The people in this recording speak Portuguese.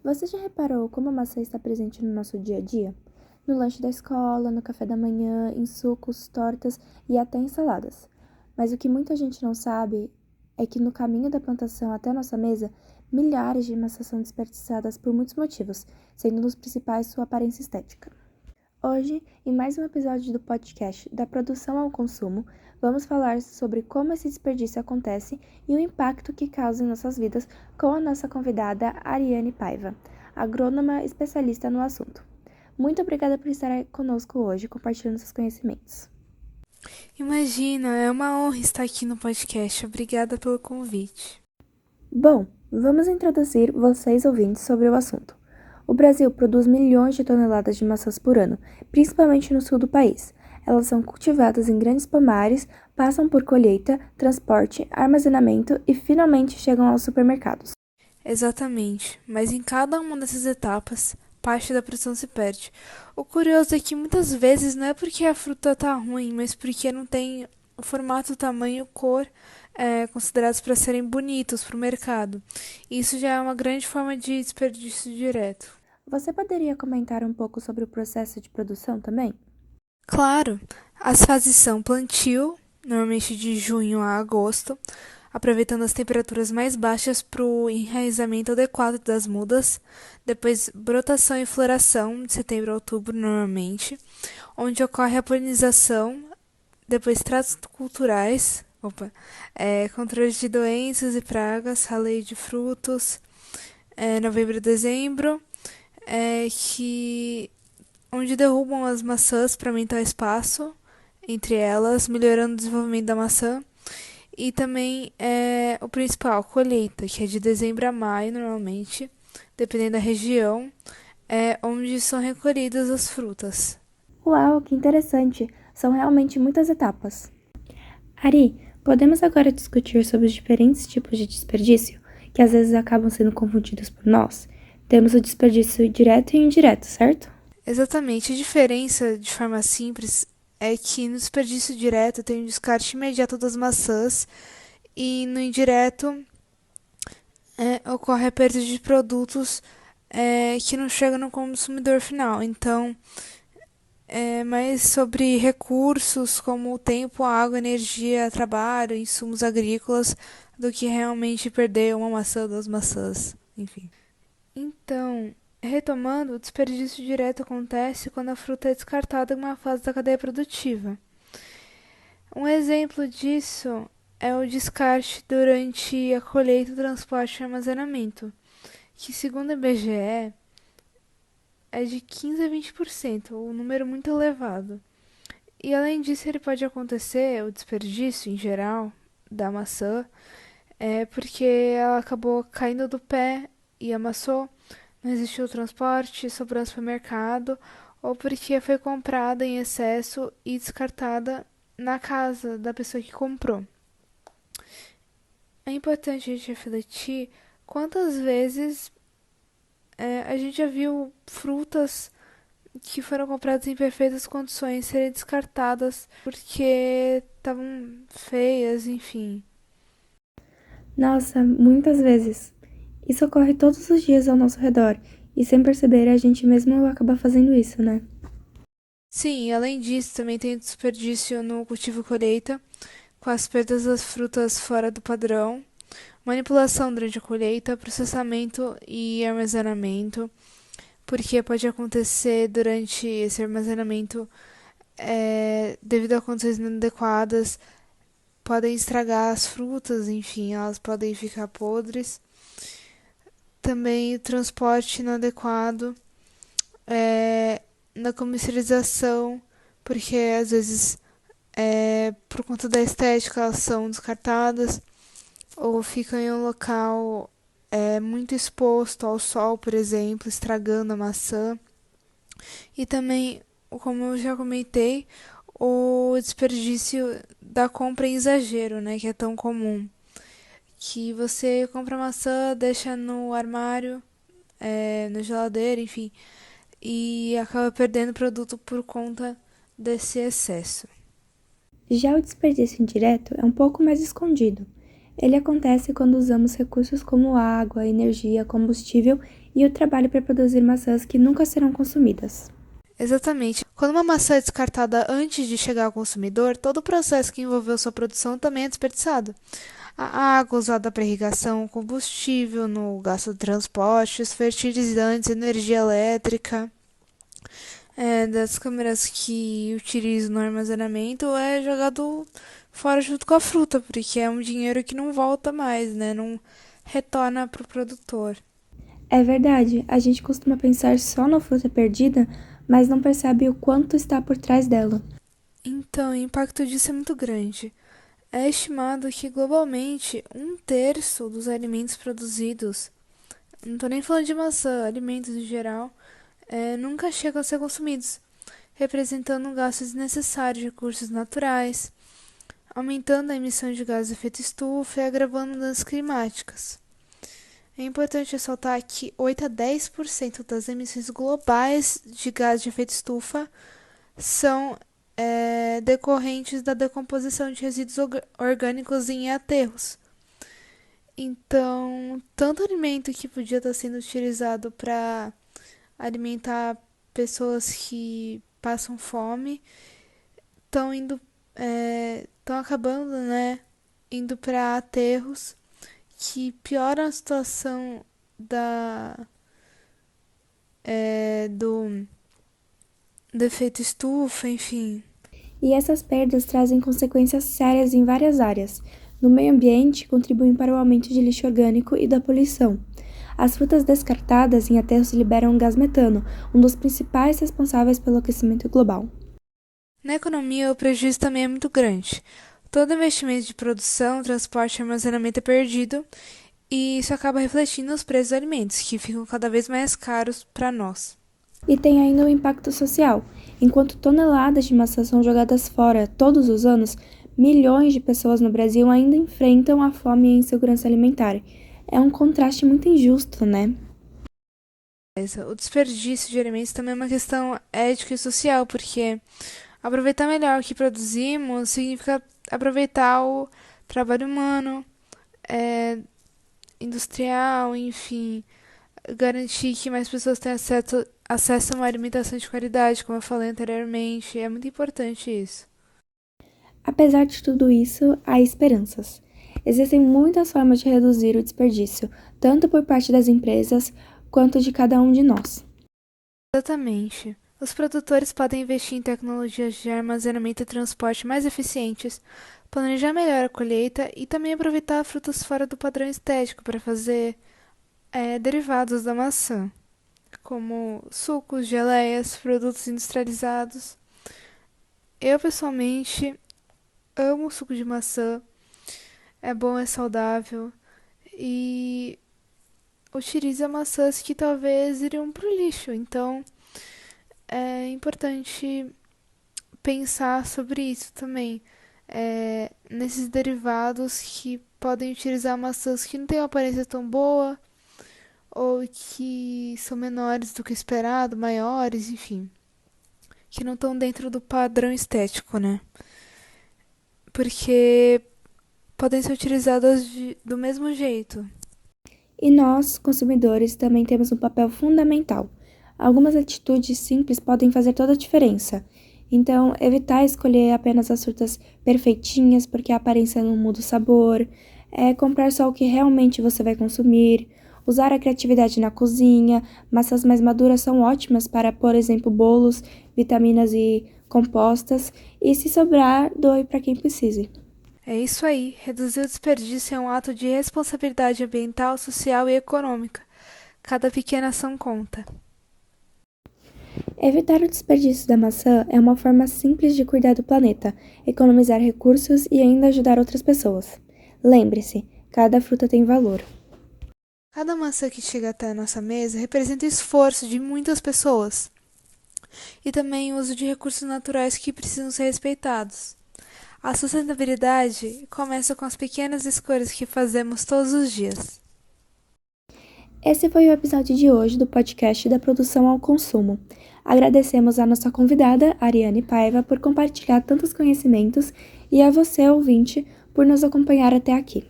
Você já reparou como a maçã está presente no nosso dia a dia? No lanche da escola, no café da manhã, em sucos, tortas e até em saladas. Mas o que muita gente não sabe é que no caminho da plantação até a nossa mesa, milhares de maçãs são desperdiçadas por muitos motivos, sendo um dos principais sua aparência estética. Hoje, em mais um episódio do podcast Da Produção ao Consumo, vamos falar sobre como esse desperdício acontece e o impacto que causa em nossas vidas com a nossa convidada Ariane Paiva, agrônoma especialista no assunto. Muito obrigada por estar conosco hoje, compartilhando seus conhecimentos. Imagina, é uma honra estar aqui no podcast. Obrigada pelo convite. Bom, vamos introduzir vocês ouvintes sobre o assunto. O Brasil produz milhões de toneladas de maçãs por ano, principalmente no sul do país. Elas são cultivadas em grandes pomares, passam por colheita, transporte, armazenamento e finalmente chegam aos supermercados. Exatamente, mas em cada uma dessas etapas, parte da produção se perde. O curioso é que muitas vezes não é porque a fruta tá ruim, mas porque não tem o formato, tamanho, cor considerados para serem bonitos para o mercado. Isso já é uma grande forma de desperdício direto. Você poderia comentar um pouco sobre o processo de produção também? Claro, as fases são plantio, normalmente de junho a agosto, aproveitando as temperaturas mais baixas para o enraizamento adequado das mudas, depois brotação e floração, de setembro a outubro normalmente, onde ocorre a polinização, depois tratos culturais, controle de doenças e pragas, raleio de frutos, novembro e dezembro, que onde derrubam as maçãs para aumentar o espaço entre elas, melhorando o desenvolvimento da maçã. E também o principal, colheita, que é de dezembro a maio, normalmente, dependendo da região, onde são recolhidas as frutas. Uau, que interessante! São realmente muitas etapas. Ari, podemos agora discutir sobre os diferentes tipos de desperdício, que às vezes acabam sendo confundidos por nós? Temos o desperdício direto e indireto, certo? Exatamente, a diferença, de forma simples, é que no desperdício direto tem o descarte imediato das maçãs e no indireto ocorre a perda de produtos que não chegam no consumidor final. Então, é mais sobre recursos como o tempo, a água, energia, trabalho, insumos agrícolas, do que realmente perder uma maçã, duas maçãs, enfim. Então, retomando, o desperdício direto acontece quando a fruta é descartada em uma fase da cadeia produtiva. Um exemplo disso é o descarte durante a colheita, transporte e armazenamento, que segundo o IBGE é de 15 a 20%, um número muito elevado. E além disso, ele pode acontecer, o desperdício em geral da maçã, porque ela acabou caindo do pé e amassou, não existiu transporte, sobrou no supermercado, ou porque foi comprada em excesso e descartada na casa da pessoa que comprou. É importante a gente refletir quantas vezes a gente já viu frutas que foram compradas em perfeitas condições serem descartadas porque estavam feias, enfim. Nossa, muitas vezes. Isso ocorre todos os dias ao nosso redor, e sem perceber a gente mesmo acaba fazendo isso, né? Sim, além disso, também tem desperdício no cultivo e colheita, com as perdas das frutas fora do padrão, manipulação durante a colheita, processamento e armazenamento, porque pode acontecer durante esse armazenamento devido a condições inadequadas, podem estragar as frutas, enfim, elas podem ficar podres. Também o transporte inadequado, na comercialização, porque às vezes por conta da estética elas são descartadas ou ficam em um local muito exposto ao sol, por exemplo, estragando a maçã. E também, como eu já comentei, o desperdício da compra em exagero, né, que é tão comum. Que você compra maçã, deixa no armário, na geladeira, enfim, e acaba perdendo produto por conta desse excesso. Já o desperdício indireto é um pouco mais escondido. Ele acontece quando usamos recursos como água, energia, combustível e o trabalho para produzir maçãs que nunca serão consumidas. Exatamente. Quando uma maçã é descartada antes de chegar ao consumidor, todo o processo que envolveu sua produção também é desperdiçado. A água usada para irrigação, combustível no gasto de transporte, os fertilizantes, energia elétrica, das câmeras que utilizam no armazenamento é jogado fora junto com a fruta, porque é um dinheiro que não volta mais, né? Não retorna para o produtor. É verdade, a gente costuma pensar só na fruta perdida, mas não percebe o quanto está por trás dela. Então, o impacto disso é muito grande. É estimado que globalmente um terço dos alimentos produzidos, não estou nem falando de maçã, alimentos em geral, nunca chegam a ser consumidos, representando gastos desnecessários de recursos naturais, aumentando a emissão de gases de efeito estufa e agravando mudanças climáticas. É importante ressaltar que 8 a 10% das emissões globais de gases de efeito estufa são decorrentes da decomposição de resíduos orgânicos em aterros. Então, tanto alimento que podia estar sendo utilizado para alimentar pessoas que passam fome, estão acabando, né, indo para aterros que pioram a situação do efeito estufa, enfim. E essas perdas trazem consequências sérias em várias áreas. No meio ambiente, contribuem para o aumento de lixo orgânico e da poluição. As frutas descartadas em aterros liberam gás metano, um dos principais responsáveis pelo aquecimento global. Na economia, o prejuízo também é muito grande. Todo investimento de produção, transporte e armazenamento é perdido, e isso acaba refletindo nos preços dos alimentos, que ficam cada vez mais caros para nós. E tem ainda o impacto social. Enquanto toneladas de maçãs são jogadas fora todos os anos, milhões de pessoas no Brasil ainda enfrentam a fome e a insegurança alimentar. É um contraste muito injusto, né? O desperdício de alimentos também é uma questão ética e social, porque aproveitar melhor o que produzimos significa aproveitar o trabalho humano, industrial, enfim, garantir que mais pessoas tenham acesso a uma alimentação de qualidade, como eu falei anteriormente. É muito importante isso. Apesar de tudo isso, há esperanças. Existem muitas formas de reduzir o desperdício, tanto por parte das empresas quanto de cada um de nós. Exatamente. Os produtores podem investir em tecnologias de armazenamento e transporte mais eficientes, planejar melhor a colheita e também aproveitar frutas fora do padrão estético para fazer derivados da maçã, como sucos, geleias, produtos industrializados. Eu, pessoalmente, amo o suco de maçã, é bom, é saudável e utiliza maçãs que talvez iriam para o lixo. Então, é importante pensar sobre isso também. Nesses derivados que podem utilizar maçãs que não têm uma aparência tão boa ou que são menores do que o esperado, maiores, enfim, que não estão dentro do padrão estético, né? Porque podem ser utilizadas do mesmo jeito. E nós, consumidores, também temos um papel fundamental. Algumas atitudes simples podem fazer toda a diferença. Então, evitar escolher apenas as frutas perfeitinhas porque a aparência não muda o sabor, comprar só o que realmente você vai consumir, usar a criatividade na cozinha. Maçãs mais maduras são ótimas para, por exemplo, bolos, vitaminas e compostas, e se sobrar, doe para quem precise. É isso aí, reduzir o desperdício é um ato de responsabilidade ambiental, social e econômica. Cada pequena ação conta. Evitar o desperdício da maçã é uma forma simples de cuidar do planeta, economizar recursos e ainda ajudar outras pessoas. Lembre-se, cada fruta tem valor. Cada maçã que chega até a nossa mesa representa o esforço de muitas pessoas e também o uso de recursos naturais que precisam ser respeitados. A sustentabilidade começa com as pequenas escolhas que fazemos todos os dias. Esse foi o episódio de hoje do podcast da Produção ao Consumo. Agradecemos a nossa convidada, Ariane Paiva, por compartilhar tantos conhecimentos e a você, ouvinte, por nos acompanhar até aqui.